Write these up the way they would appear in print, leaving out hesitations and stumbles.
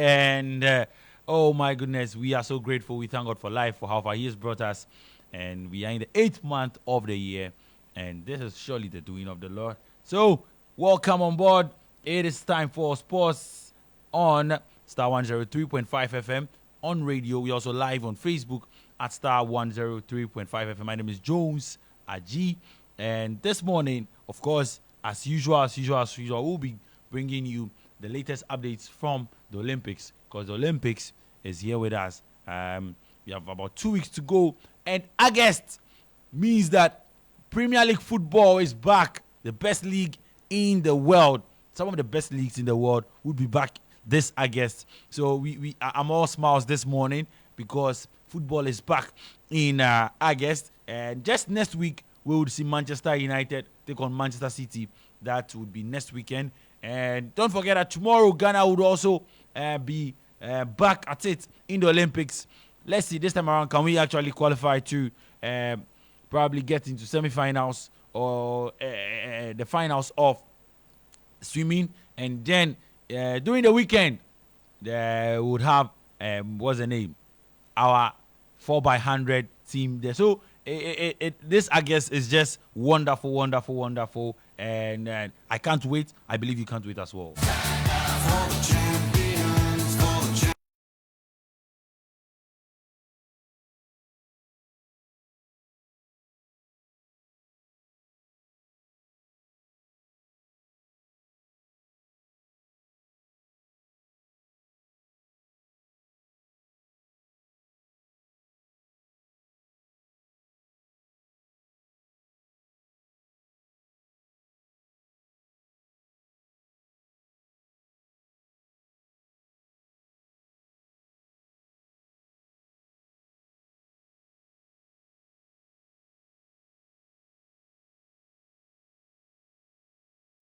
And oh my goodness, we are so grateful. We thank God for life, for how far He has brought us. And we are in the 8th month of the year. And this is surely the doing of the Lord. So, welcome on board. It is time for sports on Star 103.5 FM on radio. We also live on Facebook at Star 103.5 FM. My name is Jones Aji. And this morning, of course, as usual, we'll be bringing you the latest updates from the Olympics, because the Olympics is here with us. We have about 2 weeks to go, and August means that Premier League football is back. The best league in the world, some of the best leagues in the world, will be back this August. So I'm all smiles this morning because football is back in August, and just next week we will see Manchester United take on Manchester City. That would be next weekend. And don't forget that tomorrow Ghana would also be back at it in the Olympics. Let's see, this time around, can we actually qualify to probably get into semi-finals or the finals of swimming? And then during the weekend, we would have, what's the name? Our 4x100 team there. So this, I guess, is just wonderful. And I can't wait. I believe you can't wait as well.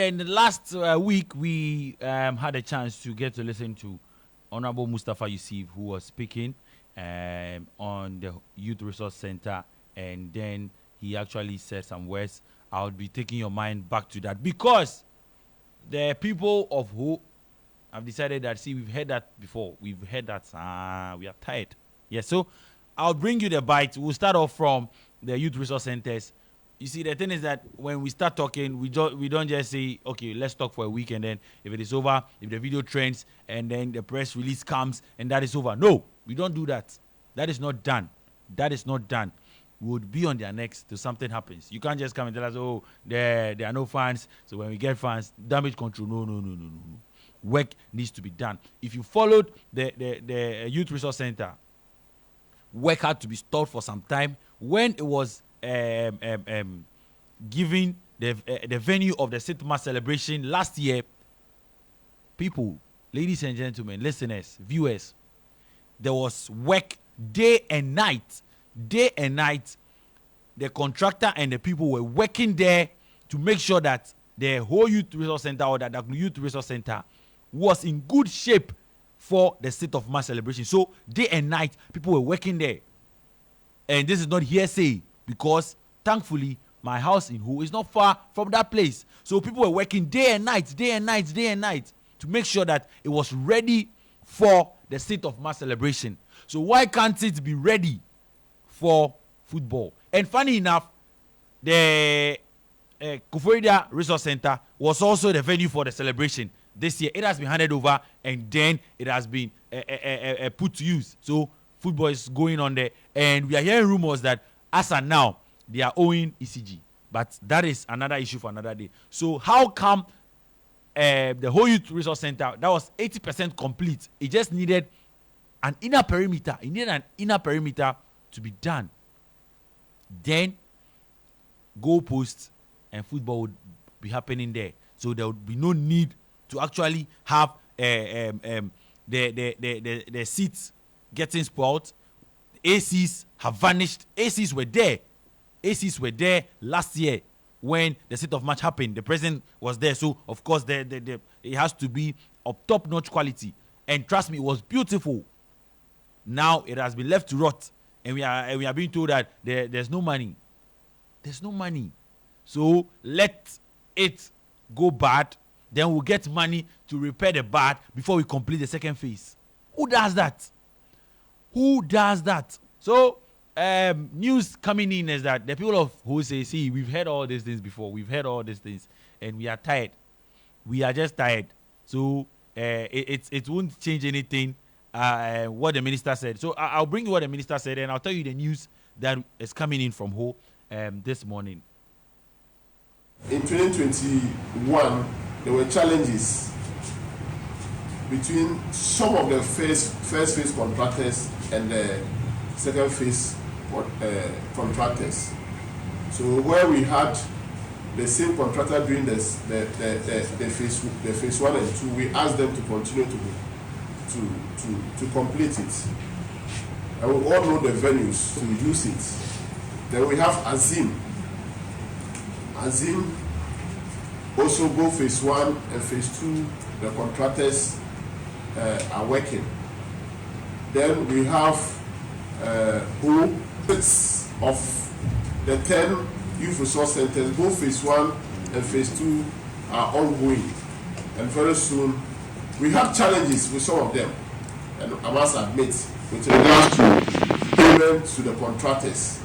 And last week, we had a chance to get to listen to Honorable Mustafa Yusuf, who was speaking on the Youth Resource Center. And then he actually said some words. I'll be taking your mind back to that, because the people of Hope have decided that, see, we've heard that before. We've heard that. We are tired. Yes, so I'll bring you the bite. We'll start off from the Youth Resource Centers. You see, the thing is that when we start talking, we don't just say, okay, let's talk for a week, and then if it is over, if the video trends, and then the press release comes, and that is over. No, we don't do that. That is not done. We would be on their necks till something happens. You can't just come and tell us, oh, there are no fans, so when we get fans, damage control. No. Work needs to be done. If you followed the Youth Resource Center, work had to be stopped for some time. When it was giving the venue of the 6th March celebration last year, people, ladies and gentlemen, listeners, viewers, there was work day and night. The contractor and the people were working there to make sure that the whole Youth Resource Center, or that the Youth Resource Center, was in good shape for the 6th March celebration. So day and night, people were working there. And this is not hearsay, because thankfully my house in Ho is not far from that place. So people were working day and night to make sure that it was ready for the 6th March celebration. So why can't it be ready for football? And funny enough, the Kufuorida Resource Center was also the venue for the celebration. This year it has been handed over, and then it has been put to use. So football is going on there, and we are hearing rumors that as of now they are owing ECG, but that is another issue for another day. So how come the whole Youth Resource Center that was 80% complete? It just needed an inner perimeter. To be done. Then goalposts and football would be happening there. So there would be no need to actually have the seats getting spoiled. ACs have vanished. ACs were there last year when the 6th March happened. The president was there, so of course it has to be of top-notch quality. And trust me, it was beautiful. Now it has been left to rot, and we are being told that there's no money. There's no money. So let it go bad. Then we'll get money to repair the bad before we complete the second phase. Who does that? Who does that? So, news coming in is that the people of who say, see, we've heard all these things before. We've heard all these things, and we are tired. We are just tired. So, it won't change anything. What the minister said. So, I'll bring you what the minister said, and I'll tell you the news that is coming in from Ho this morning. In 2021, there were challenges between some of the first phase contractors and the second phase contractors. So where we had the same contractor doing the phase 1 and 2, we asked them to continue to complete it. And we all know the venues to use it. Then we have Azim. Azim also both phase 1 and phase 2, the contractors are working. Then we have who of the 10 youth resource centers, both phase 1 and phase 2 are ongoing. And very soon, we have challenges with some of them. And I must admit, with regards to payment to the contractors.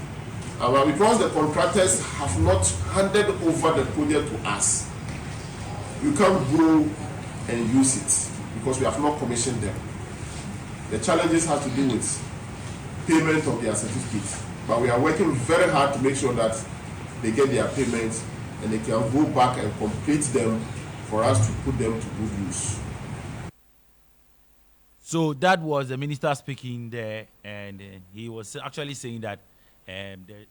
Because the contractors have not handed over the project to us, you can't go and use it because we have not commissioned them. The challenges have to do with payment of their certificates, but we are working very hard to make sure that they get their payments and they can go back and complete them for us to put them to good use. So that was the minister speaking there, and he was actually saying that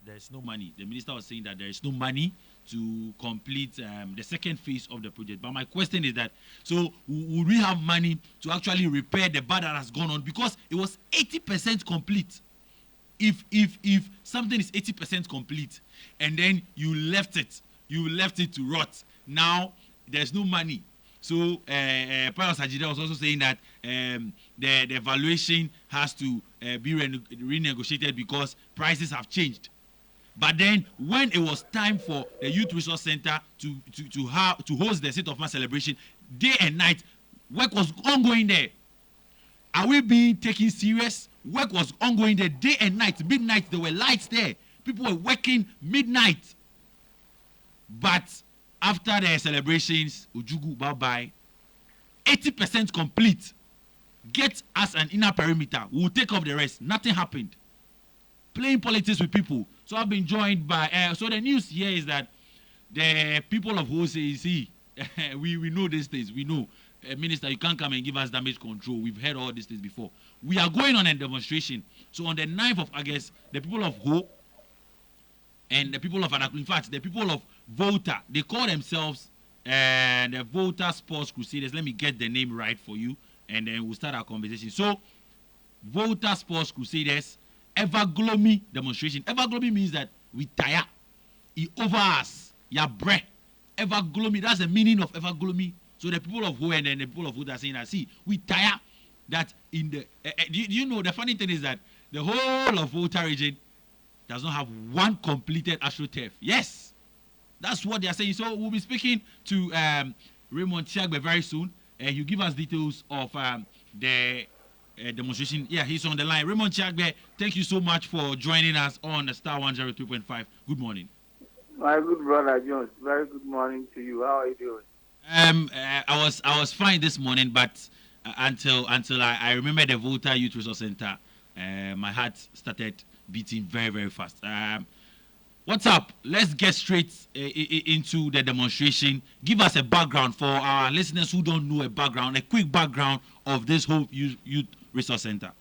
there's no money. The minister was saying that there is no money to complete the second phase of the project. But my question is that, so would we have money to actually repair the bad that has gone on? Because it was 80% complete. If something is 80% complete and then you left it to rot, now there's no money. So Pius Ajida was also saying that the valuation has to be renegotiated because prices have changed. But then when it was time for the Youth Resource Center to host the State of Mass celebration, day and night, work was ongoing there. Are we being taken serious? Work was ongoing there day and night, midnight. There were lights there. People were working midnight. But after the celebrations, Ujugu, bye-bye, 80% complete. Get us an inner perimeter. We'll take off the rest. Nothing happened. Playing politics with people. So I've been joined by... so the news here is that the people of OCC, we know these things. We know. Minister, you can't come and give us damage control. We've heard all these things before. We are going on a demonstration. So on the 9th of August, the people of Ho and the people of Anaklu, in fact, the people of Volta, they call themselves the Volta Sports Crusaders. Let me get the name right for you, and then we'll start our conversation. So, Volta Sports Crusaders, Everglomy demonstration. Everglomy means that we tire. It over us. Ya breath. Everglomy, that's the meaning of Everglomy. So the people of Ho and then the people of Volta are saying that, see, we tire that in the... do you know, the funny thing is that the whole of Volta region does not have one completed AstroTurf. Yes, that's what they are saying. So we'll be speaking to Raymond Chiagbe very soon, and he'll give us details of the demonstration. Yeah, he's on the line. Raymond Chiagbe, thank you so much for joining us on the Star 103.5. Good morning. My good brother Jones, very good morning to you. How are you doing? I was fine this morning, but until I remember the Volta Youth Resource Center, my heart started beating very, very fast. What's up? Let's get straight into the demonstration. Give us a background for our listeners who don't know a background, a quick background of this whole Youth Resource Center.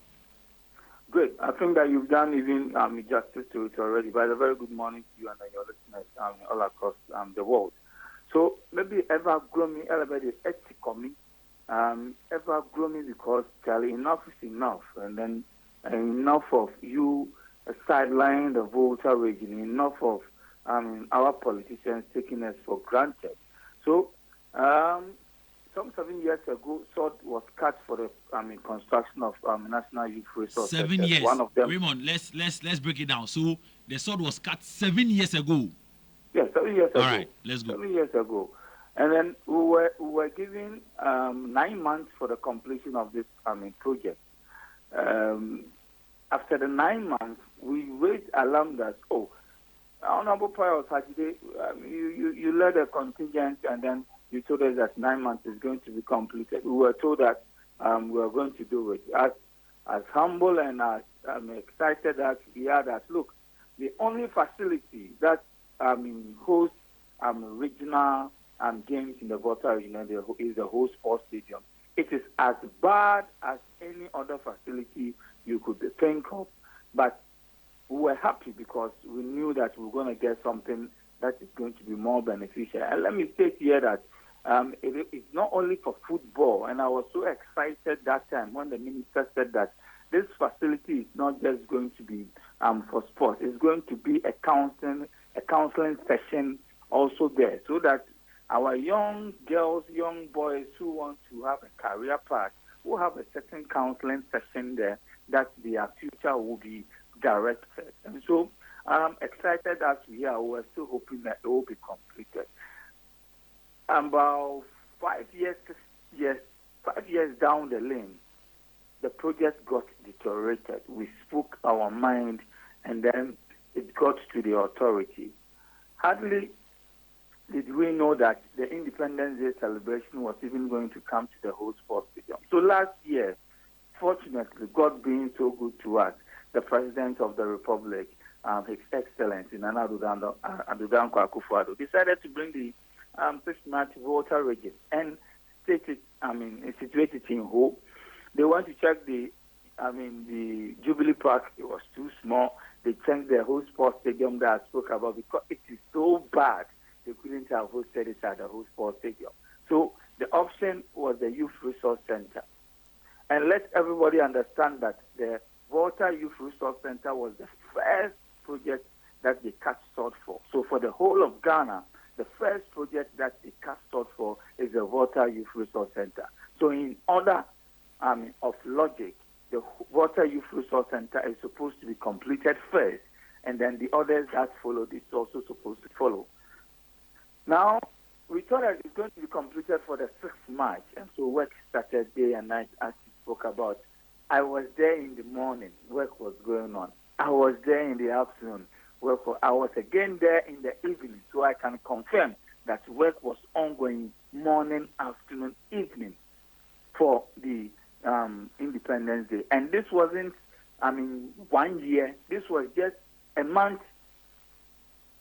Good. I think that you've done even justice to it already. But a very good morning to you and your listeners all across the world. So maybe Everglomy, everybody ethically, Everglomy because Charlie, enough is enough, and then enough of you sidelining the Volta region, enough of our politicians taking us for granted. So, some 7 years ago, sword was cut for the construction of National Youth Resource. 7 years. One of them. Raymond, let's break it down. So the sword was cut 7 years ago. Yes, 7 years ago. All right, let's go. 7 years ago, and then we were given 9 months for the completion of this project. um, after the 9 months, we raised alarm that, Honorable Pius Hajide, you led a contingent and then you told us that 9 months is going to be completed. We were told that we were going to do it. As humble and as excited as we are, that look, the only facility that hosts regional games in the Volta region is the whole sports stadium. It is as bad as any other facility you could think of, but we were happy because we knew that we were going to get something that is going to be more beneficial. And let me state here that it's not only for football, and I was so excited that time when the minister said that this facility is not just going to be for sports. It's going to be a counseling session also there, so that our young girls, young boys who want to have a career path will have a certain counseling session there that their future will be directed. And so I'm excited as we are. We're still hoping that it will be completed. About 5 years, 5 years down the lane, the project got deteriorated. We spoke our mind, and then it got to the authority. Hardly did we know that the Independence Day celebration was even going to come to the whole sports stadium. So last year, fortunately, God being so good to us, the President of the Republic, His Excellency Nana Addo Dankwa Akufo-Addo, decided to bring the 6-match Volta region and situate it in Hope. They want to check the Jubilee Park. It was too small. They checked the whole sports stadium that I spoke about because it is so bad. They couldn't have hosted it at the whole sports stadium. So the option was the Youth Resource Center. And let everybody understand that the Volta Youth Resource Center was the first project that they cast sought for. So for the whole of Ghana, the first project that they cast sought for is the Volta Youth Resource Center. So in order of logic, the Volta Youth Resource Center is supposed to be completed first, and then the others that follow is also supposed to follow. Now, we thought that it's going to be completed for the 6th March, and so work started day and night, as you spoke about. I was there in the morning, work was going on. I was there in the afternoon, I was again there in the evening, so I can confirm that work was ongoing morning, afternoon, evening for the Independence Day. And this wasn't, 1 year. This was just a month.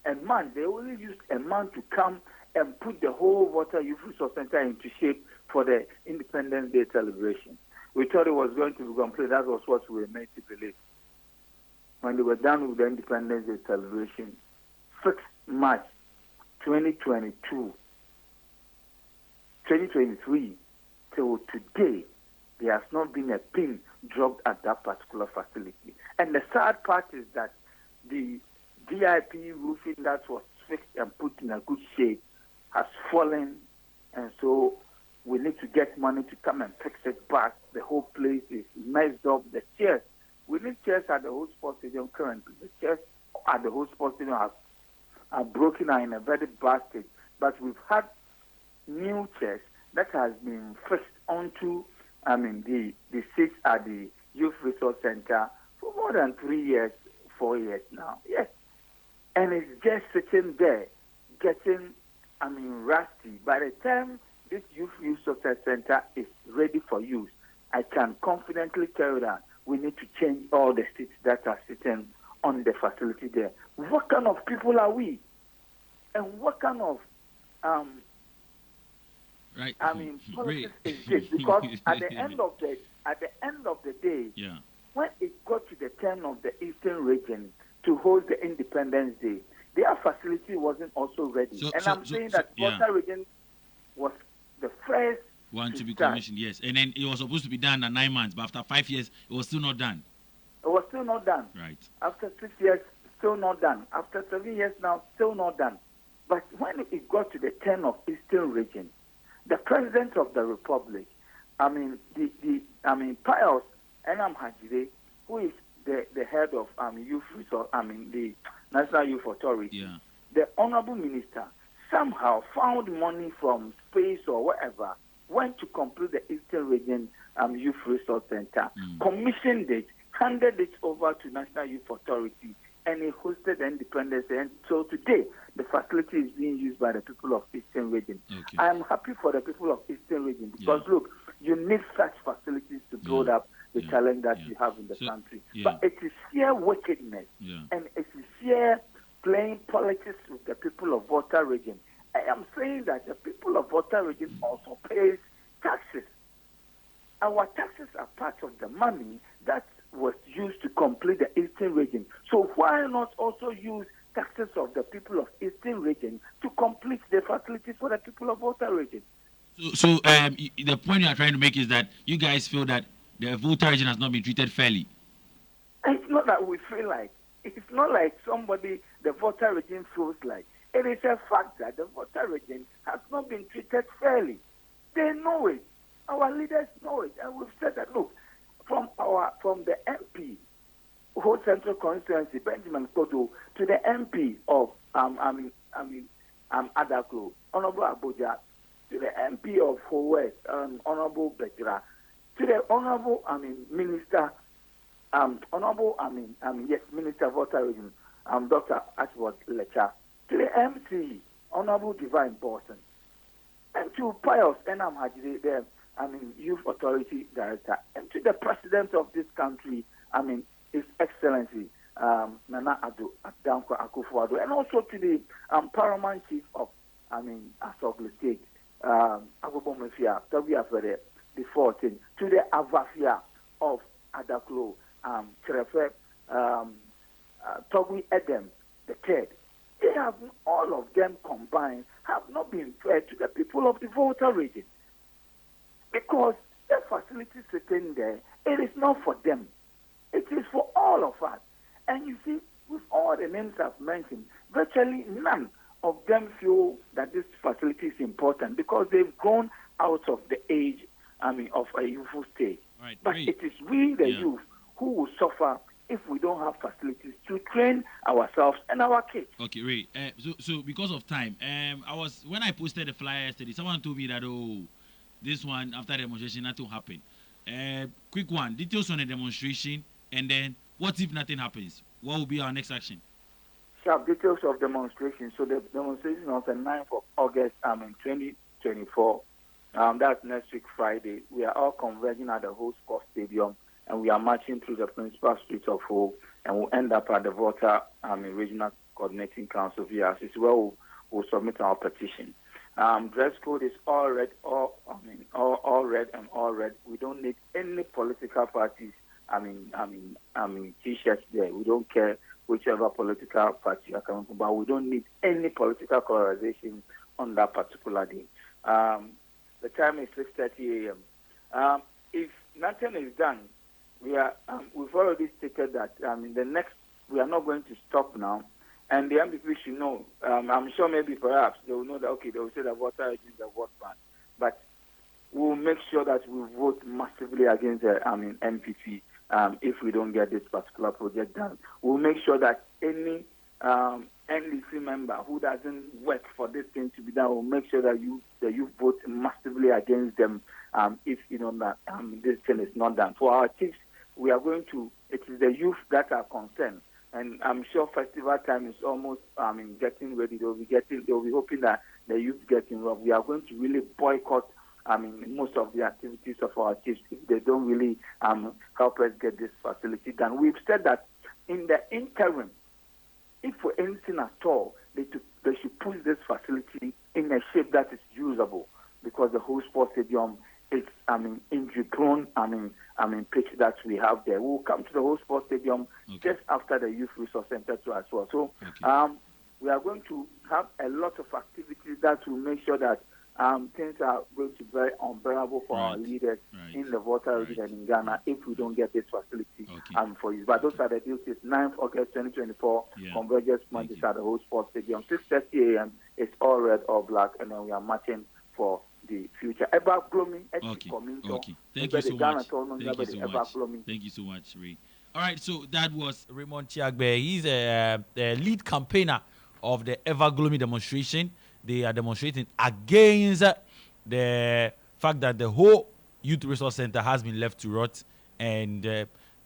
They only used a month to come and put the whole Water Youth Resource Center into shape for the Independence Day celebration. We thought it was going to be complete. That was what we were made to believe. When they were done with the Independence Day celebration, 6th March 2023, till today, there has not been a pin dropped at that particular facility. And the sad part is that the VIP roofing that was fixed and put in a good shape has fallen, and so we need to get money to come and fix it back. The whole place is messed up. The chairs, we need chairs at the whole sports stadium currently. The chairs at the whole sports stadium are broken and in a very bad state. But we've had new chairs that has been fixed onto the seats at the Youth Resource Center for more than 3 years, 4 years now. Yes. And it's just sitting there, getting, rusty. By the time this Youth Resource Center is ready for use, I can confidently tell you that we need to change all the seats that are sitting on the facility there. What kind of people are we? And what kind of politics is this? Because at the end of the day, when it got to the turn of the Eastern region to hold the Independence Day, their facility wasn't also ready. Saying that Volta region was the first one to be commissioned, yes. And then it was supposed to be done at 9 months, but after 5 years, it was still not done. It was still not done. Right. After 6 years, still not done. After 7 years now, still not done. But when it got to the turn of Eastern region, the President of the Republic, Pius Enam Hajide, who is the head of Youth Resource, the National Youth Authority, the Honorable Minister somehow found money from space or whatever went to complete the Eastern Region Youth Resource Center, commissioned it, handed it over to National Youth Authority, and it hosted the Independence Day. And so today, the facility is being used by the people of Eastern Region. Okay. I am happy for the people of Eastern Region because, look, you need such facilities to build up the challenge that you have in the country. But it is sheer wickedness, and it is sheer playing politics with the people of Volta Region. I am saying that the people of Volta Region also pays taxes. Our taxes are part of the money that was used to complete the Eastern Region. So why not also use taxes of the people of Eastern Region to complete the facilities for the people of Volta Region? So the point you are trying to make is that you guys feel that the Volta region has not been treated fairly. It's not that we feel like. It's not like somebody, the Volta region feels like. It is a fact that the Volta region has not been treated fairly. They know it. Our leaders know it. And we've said that, look, from the MP, whole central constituency, Benjamin Kodo, to the MP of Adaklo, Honorable Abuja, to the MP of Howard, Honorable Bejra, to the Honorable Minister, Minister of Water Region, Dr. Ashworth Lecha, to the MC, Honorable Divine Boston, and to Pius Enam Hajide, the Youth Authority Director, and to the President of this country, His Excellency Nana Addo Adanko Akufo-Addo, and also to the Paramount Chief of Asogli State, Agobo Mafia, Tobiafere, the 14th, to the Avafia of Adaklo, Trefe, Toby Edem, the third. They have, all of them combined, have not been fair to the people of the Volta region. Because the facility sitting there, it is not for them. It is for all of us. And you see, with all the names I've mentioned, virtually none of them feel that this facility is important because they've grown out of the age, of a youthful stage. Right, but it is we, the youth, who will suffer if we don't have facilities to train ourselves and our kids. Okay, Ray. So because of time, when I posted the flyer yesterday, someone told me that this one after the demonstration nothing will happen. Quick one, details on the demonstration, and then what if nothing happens? What will be our next action? Sharp details of demonstration. So the demonstration on the 9th of August, 2024. That's next week Friday. We are all converging at the whole sports stadium, and we are marching through the principal streets of Hull, and we'll end up at the Volta Regional Coordinating Council VRC, where we'll submit our petition. Dress code is all red, all red and all red. We don't need any political parties. T-shirts there. We don't care whichever political party you are coming from, but we don't need any political colorization on that particular day. The time is 6:30 a.m. If nothing is done, we've already stated that the next we are not going to stop now, and the MPP should know. I'm sure maybe perhaps they will know that they will say that water is the vote ban, but we'll make sure that we vote massively against the MPP if we don't get this particular project done. We'll make sure that any NDC member who doesn't work for this thing to be done will make sure that you vote massively against them if that this thing is not done. For our chiefs, we are going to. It is the youth that are concerned, and I'm sure festival time is almost getting ready. They'll be hoping that the youth get involved. We are going to really boycott most of the activities of our chiefs if they don't really help us get this facility done. We've said that in the interim, if for anything at all, they should put this facility in a shape that is usable, because the whole sports stadium is injury prone. Pitch that we have there. We'll come to the whole sports stadium just after the youth resource center too as well. So we are going to have a lot of activities that will make sure that things are going to be very unbearable for our leaders in the Volta region and in Ghana if we don't get this facility for you. But those are the duties. 9th August 2024, Convergence Monday at the whole sports stadium. 6:30 a.m. It's all red or black, and then we are marching for the future. Thank you so much, Ray. All right, so that was Raymond Chiagbe. He's a lead campaigner of the Evergloomy demonstration. They are demonstrating against the fact that the whole youth resource center has been left to rot, and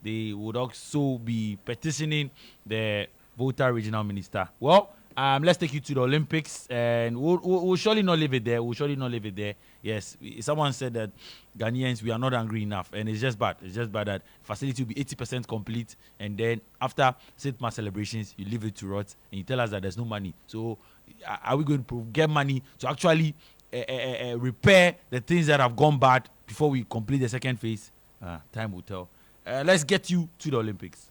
they would also be petitioning the Volta regional minister. Well, let's take you to the Olympics, and we'll surely not leave it there. We'll surely not leave it there. Yes, someone said that Ghanaians, we are not angry enough, and it's just bad. It's just bad that facility will be 80% complete, and then after St. Mass celebrations, you leave it to rot, and you tell us that there's no money. So, are we going to get money to actually repair the things that have gone bad before we complete the second phase? Time will tell. Let's get you to the Olympics.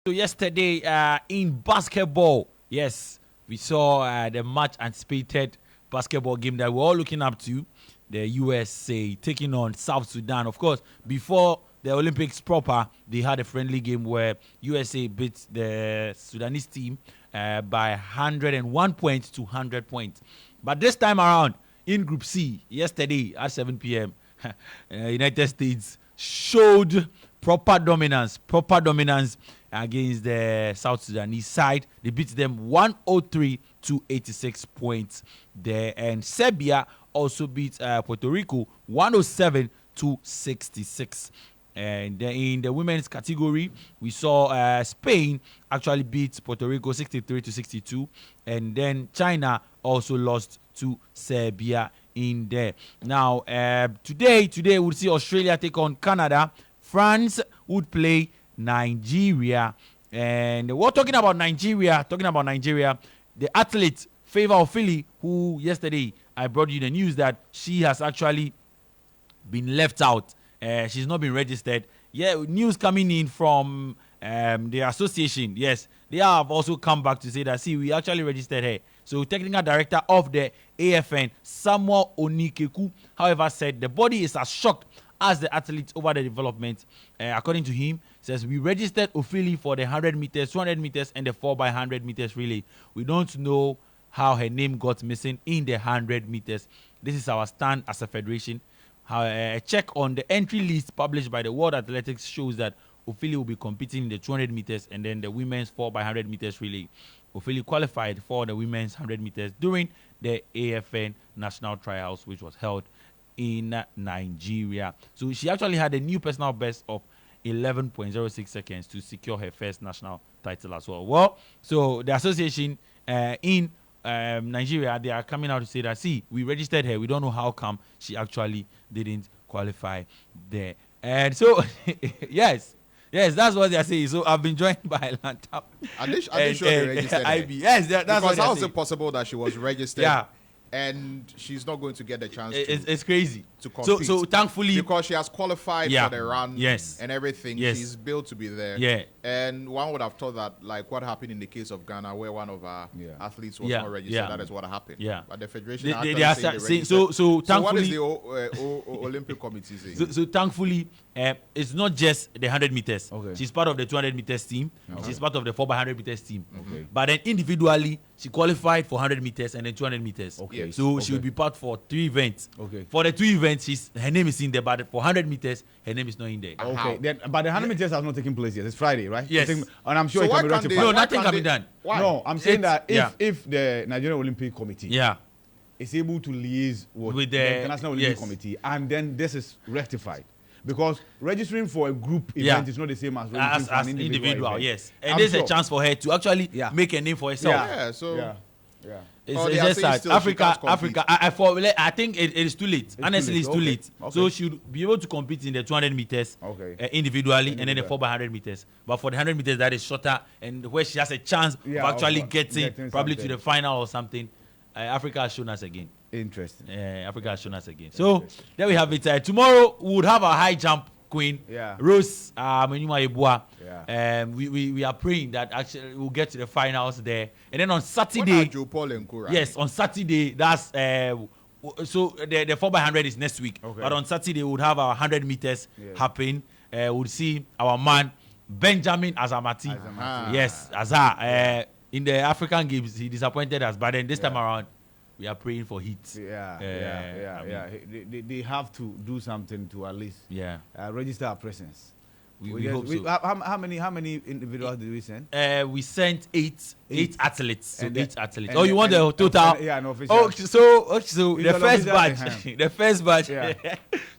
So yesterday in basketball, yes, we saw the much anticipated basketball game that we're all looking up to. The USA taking on South Sudan. Of course, before the Olympics proper, they had a friendly game where USA beat the Sudanese team by 101 points to 100 points. But this time around, in Group C, yesterday at 7 p.m., United States showed proper dominance against the South Sudanese side. They beat them 103 to 86 points there. And Serbia also beat Puerto Rico 107 to 66. And in the women's category, we saw Spain actually beat Puerto Rico 63 to 62. And then China also lost to Serbia in there. Now, today we'll see Australia take on Canada. France would play Nigeria. And we're talking about Nigeria. The athlete Favour Ofili, who yesterday I brought you the news that she has actually been left out. She's not been registered. Yeah, news coming in from the association. Yes, they have also come back to say that, see, we actually registered her. So technical director of the AFN, Samuel Onikeku, however, said the body is as shocked as the athletes over the development. According to him, says we registered Ofili for the 100 meters, 200 meters, and the 4x100 meters relay. We don't know how her name got missing in the 100 meters. This is our stand as a federation. A check on the entry list published by the World Athletics shows that Ofili will be competing in the 200 meters and then the women's 4x100 meters relay. Ofili qualified for the women's 100 meters during the AFN national trials, which was held in Nigeria. So she actually had a new personal best of 11.06 seconds to secure her first national title as well. Well, so the association in Nigeria, they are coming out to say that, see, we registered her. We don't know how come she actually didn't qualify there. And so, yes, that's what they are saying. So I've been joined by Lantap. Are they sure they registered her? Yes, that's because what how is it possible that she was registered? Yeah. And she's not going to get the chance it's crazy to compete. So thankfully, because she has qualified for the run, yes, and everything, yes, she's built to be there. Yeah. And one would have thought that, like what happened in the case of Ghana, where one of our athletes was not registered, that is what happened. Yeah. But the federation they are saying so thankfully, what is the Olympic committee saying? So thankfully, it's not just the 100 meters. Okay. She's part of the 200 meters team. Okay. She's part of the 4x100 meters team. Okay. But then individually, she qualified for 100 meters and then 200 meters. Okay. So she will be part for 3 events. Okay. For the 2 events, her name is in there, but for 100 meters, her name is not in there. Okay. Then, but the 100 meters has not taken place yet. It's Friday, right? Yes. And I'm sure So it why can be can't they- rectified. No, why nothing can't can be they- done. Why? No, I'm saying that yeah. if the Nigerian Olympic Committee is able to liaise with the International Olympic Committee, and then this is rectified. Because registering for a group event is not the same as registering for as an individual event. yes. And I'm there's sure. a chance for her to actually make a name for herself. Yeah, so Yeah. It's, Oh, it's they are just saying that still she can't Africa. I think it is too late. Honestly, it's too late. Okay. So she should be able to compete in the 200 meters individually, and then the 4x100 meters. But for the 100 meters, that is shorter, and where she has a chance of actually getting probably to the final or something. Africa has shown us again. Interesting. Africa has shown us again. So there we have it. Tomorrow we would have a high jump queen, Rose Menyuma Ebua. We are praying that actually we'll get to the finals there. And then on Saturday, Joe Paul and Kura. yes, on Saturday, that's so the 4x100 is next week. Okay. But on Saturday, we would have our 100 meters happen. We'll see our man Benjamin Azamati. Azamati. Yes, Azar. In the African Games, he disappointed us, but then this time around, we are praying for heat. They have to do something to at least register our presence. We hope so. How many individuals did we send? We sent eight athletes. So And 8 athletes. You want the total? An official. So the first batch, the first batch,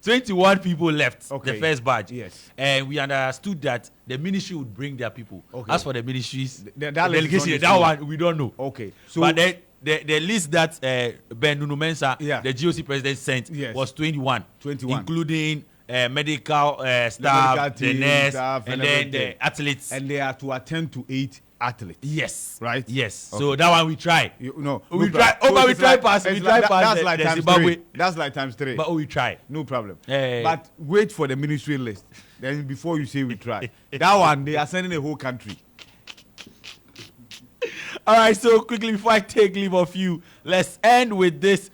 21 people left. The first batch. Yes. And we understood that the ministry would bring their people. Okay. As for the ministries, that delegation, that one we don't know. Okay. So, but the list that Ben Nunu Mensah, the GOC president, sent was 21, including medical staff, the nurse, and then the athletes. And they are to attend to 8 athletes. Yes. Right? Yes. Okay. So that one we try. We try. But we try pass. We try pass. That's like the times Zimbabwe. 3. That's like times 3. But we try. No problem. Hey. But wait for the ministry list. Then before you say we try. That one, they are sending a whole country. All right. So quickly before I take leave of you, let's end with this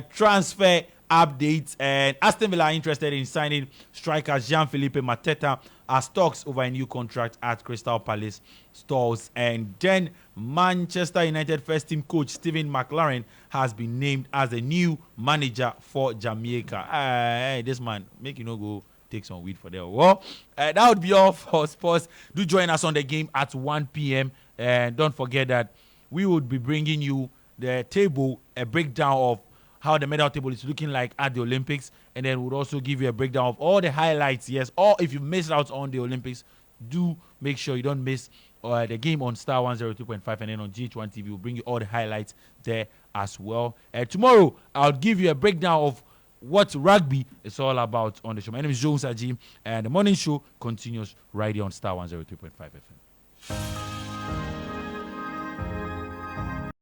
transfer updates. And Aston Villa are interested in signing striker Jean-Philippe Mateta as talks over a new contract at Crystal Palace stalls. And then Manchester United first team coach Stephen McLaren has been named as the new manager for Jamaica. Hey, this man, make you no go take some weed for them. Well, that would be all for sports. Do join us on the game at 1 p.m. And don't forget that we would be bringing you the table, a breakdown of how the medal table is looking like at the Olympics, and then we'll also give you a breakdown of all the highlights. Yes, or if you missed out on the Olympics, do make sure you don't miss the game on Star 102.5, and then on GH1 TV we'll bring you all the highlights there as well. Tomorrow I'll give you a breakdown of what rugby is all about on the show. My name is Jones Ajim, and the morning show continues right here on Star 102.5 FM.